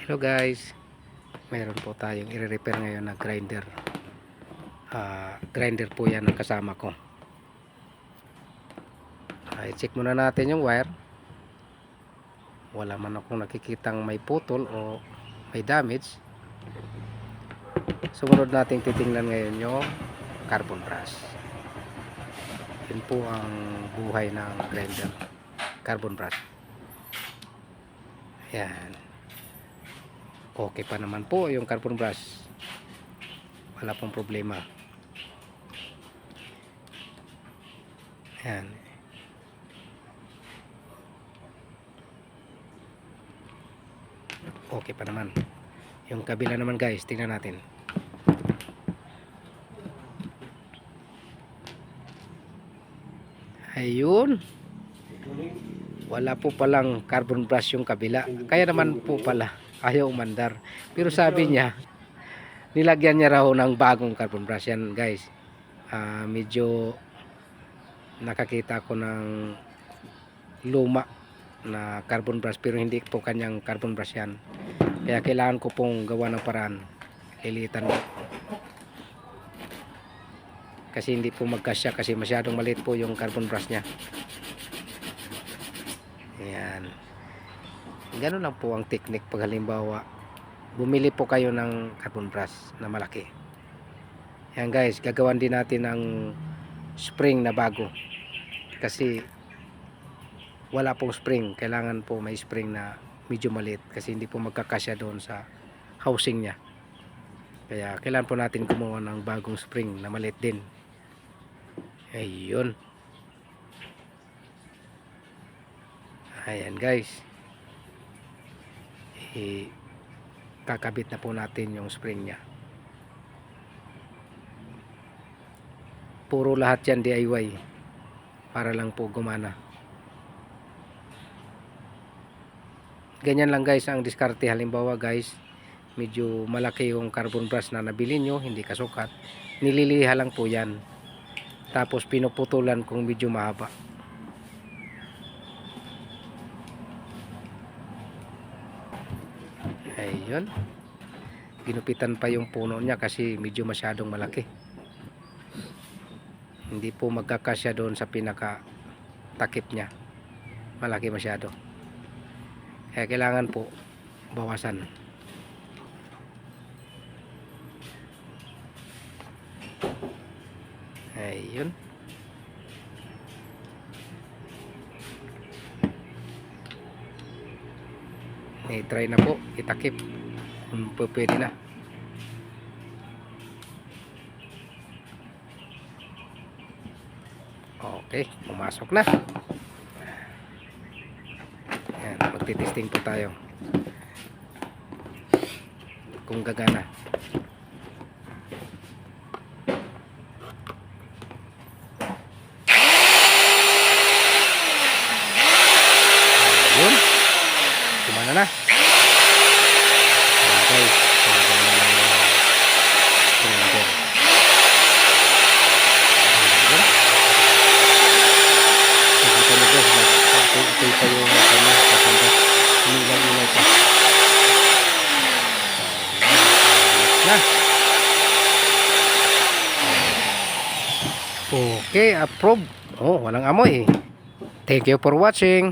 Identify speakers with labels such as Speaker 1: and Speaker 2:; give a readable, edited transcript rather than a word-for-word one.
Speaker 1: Hello guys, mayroon po tayong i-repair ngayon na grinder. Grinder po yan ang kasama ko. I-check muna natin yung wire. Wala man akong nakikitang may putol o may damage. Sumunod natin titingnan ngayon yung carbon brush. Yun po ang buhay ng grinder, carbon brush. Yan. Okay pa naman po yung carbon brush, wala pong problema. Yan. Okay pa naman. Yung kabila naman guys, tingnan natin. Ayun, wala po palang carbon brush yung kabila, kaya naman po pala ayaw umandar. Pero sabi niya nilagyan niya raw ng bagong carbon brush. Yan guys, medyo nakakita ko ng luma na carbon brush, pero hindi po kanyang carbon brush yan, kaya kailangan ko pong gawa ng paraan. Lilitan mo kasi hindi po magkasya, kasi masyadong maliit po yung carbon brush niya. Ayan, gano'n lang po ang technique pag halimbawa bumili po kayo ng carbon brush na malaki. Yan guys, gagawan din natin ng spring na bago, kasi wala pong spring. Kailangan po may spring na medyo maliit, kasi hindi po magkakasya doon sa housing nya. Kaya kailangan po natin kumuha ng bagong spring na maliit din. Ayun. Ayan guys, kakabit na po natin yung spring nya. Puro lahat yan DIY para lang po gumana. Ganyan lang guys ang diskarte. Halimbawa guys, medyo malaki yung carbon brush na nabili nyo, hindi kasukat, nililiha lang po yan, tapos pinuputulan kung medyo mahaba. Ayun, ginupitan pa yung puno niya kasi medyo masyadong malaki, hindi po magkakasya doon sa pinaka takip niya, malaki masyado, kaya kailangan po bawasan. Ayun, i-try na po itakip kung pwede na. Okay, pumasok na. Ayan, magtitesting po tayo kung gagana. Ayun, gumana na. Okay, okay, approve. Oh, walang amoy. Thank you for watching.